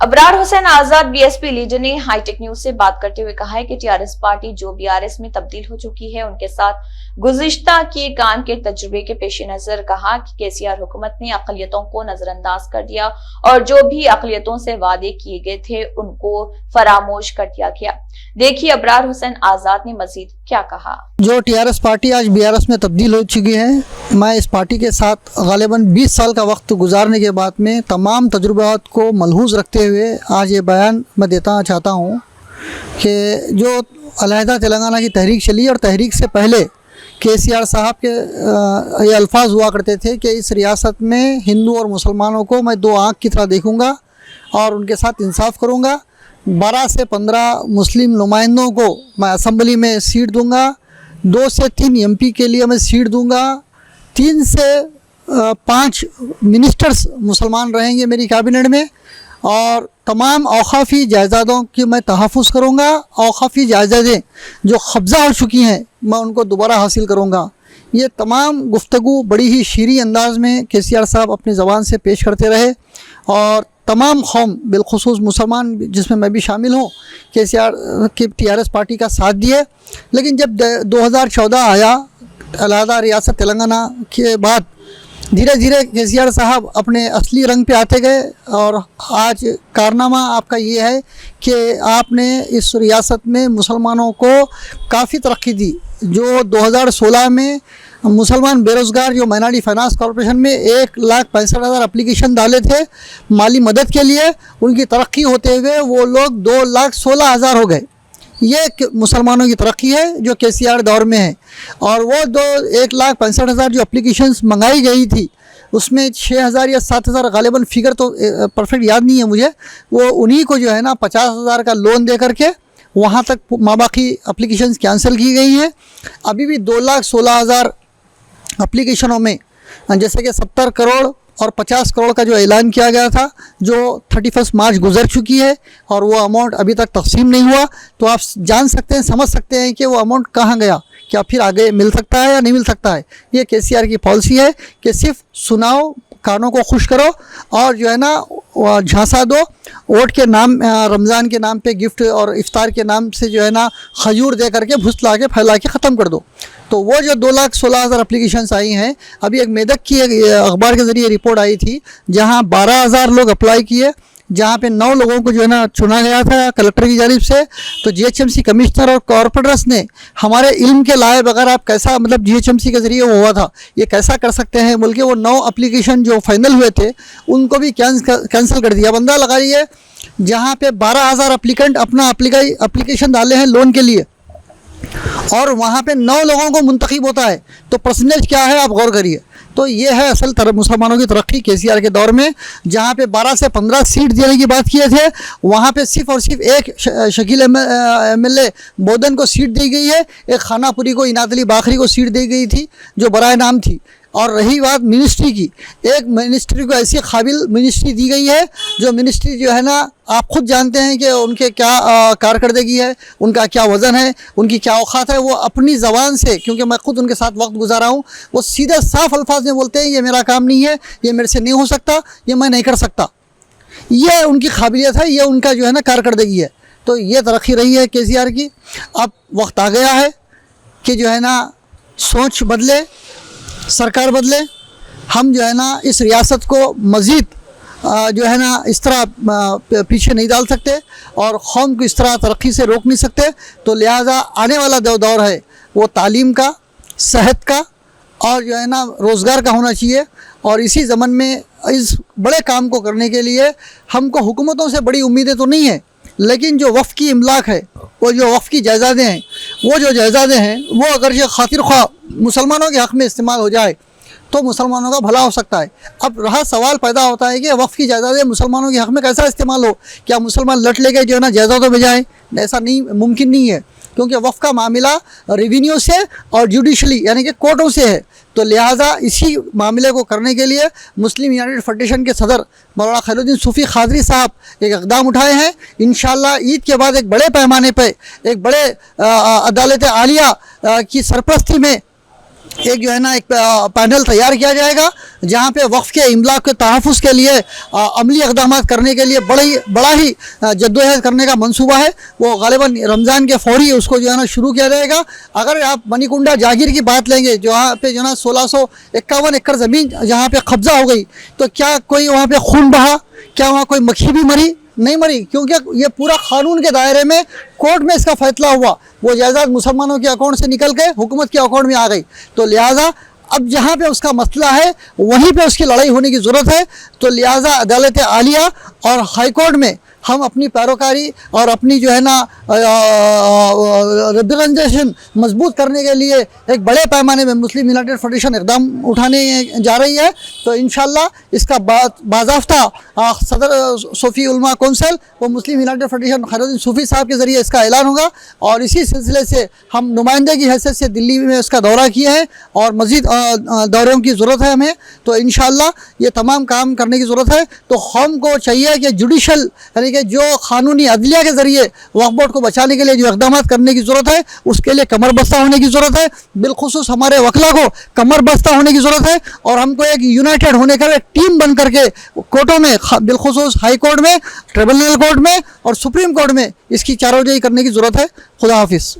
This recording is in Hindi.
अबरार हुसैन आजाद बीएसपी लीडर ने हाईटेक न्यूज से बात करते हुए कहा है कि टीआरएस पार्टी जो बीआरएस में तब्दील हो चुकी है, उनके साथ गुज़िश्ता किए काम के तजुर्बे के पेश नजर कहा कि केसीआर हुकूमत ने अक़लियतों को नजरअंदाज कर दिया और जो भी अक़लियतों से वादे किए गए थे उनको फरामोश कर दिया गया। देखिए अबरार हुसैन आजाद ने मजीद क्या कहा। जो टीआरएस पार्टी आज बीआरएस में तब्दील हो चुकी है, मैं इस पार्टी के साथ गालिबन 20 साल का वक्त गुजारने के बाद में तमाम तजुर्बात को मलहूज़ रखते हुए आज ये बयान मैं देता चाहता हूँ कि जो अलहदा तेलंगाना की तहरीक चली और तहरीक से पहले केसीआर साहब के ये अल्फाज हुआ करते थे कि इस रियासत में हिंदू और मुसलमानों को मैं दो आँख की तरह देखूँगा और उनके साथ इंसाफ करूँगा। 12 से 15 मुस्लिम नुमाइंदों को मैं असम्बली में सीट दूंगा, 2 से 3 एमपी के लिए मैं सीट दूंगा, 3 से 5 मिनिस्टर्स मुसलमान रहेंगे मेरी कैबिनेट में और तमाम औक़ाफ़ी जायदादों की मैं तहफ़्फ़ुज़ करूंगा। औक़ाफ़ी जायदादें जो कब्ज़ा हो चुकी हैं मैं उनको दोबारा हासिल करूंगा। ये तमाम गुफ्तगू बड़ी ही शीरी अंदाज़ में केसीआर साहब अपनी ज़बान से पेश करते रहे और तमाम कौम बिलखुसूस मुसलमान जिसमें मैं भी शामिल हूँ केसीआर की टीआरएस पार्टी का साथ दिए। लेकिन जब 2014 आया अलहदा रियासत तेलंगाना के बाद धीरे धीरे केसीआर साहब अपने असली रंग पे आते गए और आज कारनामा आपका ये है कि आपने इस रियासत में मुसलमानों को काफ़ी तरक्की दी। जो 2016 में मुसलमान बेरोज़गार जो माइनॉरिटी फाइनेंस कॉरपोरेशन में 1,65,000 एप्लीकेशन डाले थे माली मदद के लिए, उनकी तरक्की होते हुए वो लोग 2,16,000 हो गए। ये मुसलमानों की तरक्की है जो केसीआर दौर में है। और वो 1,65,000 जो एप्लीकेशंस मंगाई गई थी उसमें 6,000 या 7,000 गालिबन फिगर तो परफेक्ट याद नहीं है मुझे, वो उन्हीं को जो है ना 50,000 का लोन दे करके वहाँ तक माबाकी एप्लीकेशंस कैंसिल की गई हैं। अभी भी 2,16,000 एप्लीकेशनों में जैसे कि 70 करोड़ और 50 करोड़ का जो ऐलान किया गया था जो 31 मार्च गुजर चुकी है और वो अमाउंट अभी तक तकसीम नहीं हुआ, तो आप जान सकते हैं, समझ सकते हैं कि वो अमाउंट कहाँ गया, क्या फिर आगे मिल सकता है या नहीं मिल सकता है। ये केसीआर की पॉलिसी है कि सिर्फ सुनाओ, कानों को खुश करो और जो है ना झांसा दो, वोट के नाम रमज़ान के नाम पे गिफ्ट और इफ्तार के नाम से जो है ना खजूर दे करके भुसला के फैला के ख़त्म कर दो। तो वो जो 2,16,000 एप्लीकेशंस आई हैं, अभी एक मेदक की अखबार के ज़रिए रिपोर्ट आई थी जहां 12,000 लोग अप्लाई किए, जहां पे 9 लोगों को जो है ना चुना गया था कलेक्टर की जानिब से। तो जीएचएमसी कमिश्नर और कॉर्पोरेटर्स ने हमारे इल्म के लाए बगैर आप कैसा, मतलब जीएचएमसी के ज़रिए वो हुआ था, ये कैसा कर सकते हैं बोल के वो 9 एप्लीकेशन जो फाइनल हुए थे उनको भी कैंसिल कर दिया। बंदा लगाइए जहाँ पे 12,000 एप्लीकेंट अपना एप्लीकेशन डाले हैं लोन के लिए और वहाँ पे 9 लोगों को मुंतखब होता है, तो परसेंटेज क्या है आप गौर करिए। तो ये है असल मुसलमानों की तरक्की केसीआर के दौर में। जहाँ पे 12 से 15 सीट देने की बात किए थे वहाँ पे सिर्फ और सिर्फ एक शकील एमएलए बोदन को सीट दी गई है, एक खानापुरी को इनात अली बाखरी को सीट दी गई थी जो बराए नाम थी। और रही बात मिनिस्ट्री की, एक मिनिस्ट्री को ऐसी काबिल मिनिस्ट्री दी गई है जो मिनिस्ट्री जो है ना आप खुद जानते हैं कि उनके क्या कारकर्दगी है, उनका क्या वज़न है, उनकी क्या औकात है। वो अपनी ज़बान से, क्योंकि मैं खुद उनके साथ वक्त गुजारा हूँ, वो सीधे साफ अल्फाज में बोलते हैं ये मेरा काम नहीं है, ये मेरे से नहीं हो सकता, ये मैं नहीं कर सकता। ये उनकी काबिलियत है, ये उनका जो है ना कारकर्दगी है। तो ये तरक्की रही है केसीआर की। अब वक्त आ गया है कि जो है ना सोच बदले, सरकार बदले। हम जो है ना इस रियासत को मज़ीद जो है ना इस तरह पीछे नहीं डाल सकते और कौम को इस तरह तरक्की से रोक नहीं सकते। तो लिहाजा आने वाला दौर है वो तालीम का, सेहत का और जो है ना रोज़गार का होना चाहिए। और इसी ज़मन में इस बड़े काम को करने के लिए हमको हुकूमतों से बड़ी उम्मीदें तो नहीं है, लेकिन जो वफ़ की इमलाक है, वो जो वफ़ की जायदादें हैं, वो जो जायदादें हैं वो अगर ये खातिर ख्वाह मुसलमानों के हक़ में इस्तेमाल हो जाए तो मुसलमानों का भला हो सकता है। अब रहा सवाल पैदा होता है कि वफ़ की जायदादें मुसलमानों के हक़ में कैसा इस्तेमाल हो, क्या मुसलमान लट लेके जो है ना जायदादों में जाए? ऐसा नहीं, मुमकिन नहीं है, क्योंकि वफ़ का मामला रेवेन्यू से और जुडिशली यानी कि कोर्टों से है। तो लिहाजा इसी मामले को करने के लिए मुस्लिम यूनाइटेड फेडरेशन के सदर मौलाना खैरुद्दीन सूफ़ी खादरी साहब एक इक़दाम उठाए हैं। इंशाअल्लाह ईद के बाद एक बड़े पैमाने पर एक बड़े अदालत आलिया की सरपरस्ती में एक जो है ना एक पैनल तैयार किया जाएगा जहां पे वक्फ के इमलाक के तहफ़्फ़ुज़ के लिए अमली इक़दाम करने के लिए बड़ा ही जद्दोजहद करने का मंसूबा है। वो ग़ालिबन रमज़ान के फौरी उसको जो है ना शुरू किया जाएगा। अगर आप मणिकुंडा जागीर की बात लेंगे जहाँ पे जो है ना 1651 एकड़ ज़मीन जहाँ पे कब्ज़ा हो गई, तो क्या कोई वहाँ पे खून बहा? क्या वहाँ कोई मक्खी भी मरी? नहीं मरी, क्योंकि ये पूरा कानून के दायरे में कोर्ट में इसका फैसला हुआ। वो जायदाद मुसलमानों के अकाउंट से निकल के हुकूमत के अकाउंट में आ गई। तो लिहाजा अब जहाँ पे उसका मसला है वहीं पे उसकी लड़ाई होने की ज़रूरत है। तो लिहाजा अदालत आलिया और हाई कोर्ट में हम अपनी पैरोकारी और अपनी जो है ना रिप्रेजेंटेशन मजबूत करने के लिए एक बड़े पैमाने में मुस्लिम यूनाइटेड फेडरेशन इक़दाम उठाने जा रही है। तो इंशाअल्लाह इसका बाज़ाफ्ता सदर सूफ़ी उलमा कौंसिल व मुस्लिम यूनाइटेड फेडरेशन खैरुद्दीन सूफ़ी साहब के ज़रिए इसका ऐलान होगा। और इसी सिलसिले से हम नुमाइंदे की हैसियत से दिल्ली में इसका दौरा किए हैं और मज़ीद दौरों की ज़रूरत है हमें। तो इंशाअल्लाह ये तमाम काम करने की ज़रूरत है। तो हमको चाहिए कि जुडिशल यानी कि जो कानूनी अदलिया के ज़रिए वक्फ बोर्ड को बचाने के लिए जो इक़दाम करने की ज़रूरत है उसके लिए कमर बस्ता होने की ज़रूरत है। बिलखुसूस हमारे वकला को कमर बस्ता होने की ज़रूरत है और हमको एक यूनाइटेड होने का एक टीम बन करके कोर्टों में बिलखुसूस हाई कोर्ट में, ट्रिब्यूनल कोर्ट में और सुप्रीम कोर्ट में इसकी चाराजोई करने की ज़रूरत है। खुदा हाफिज़।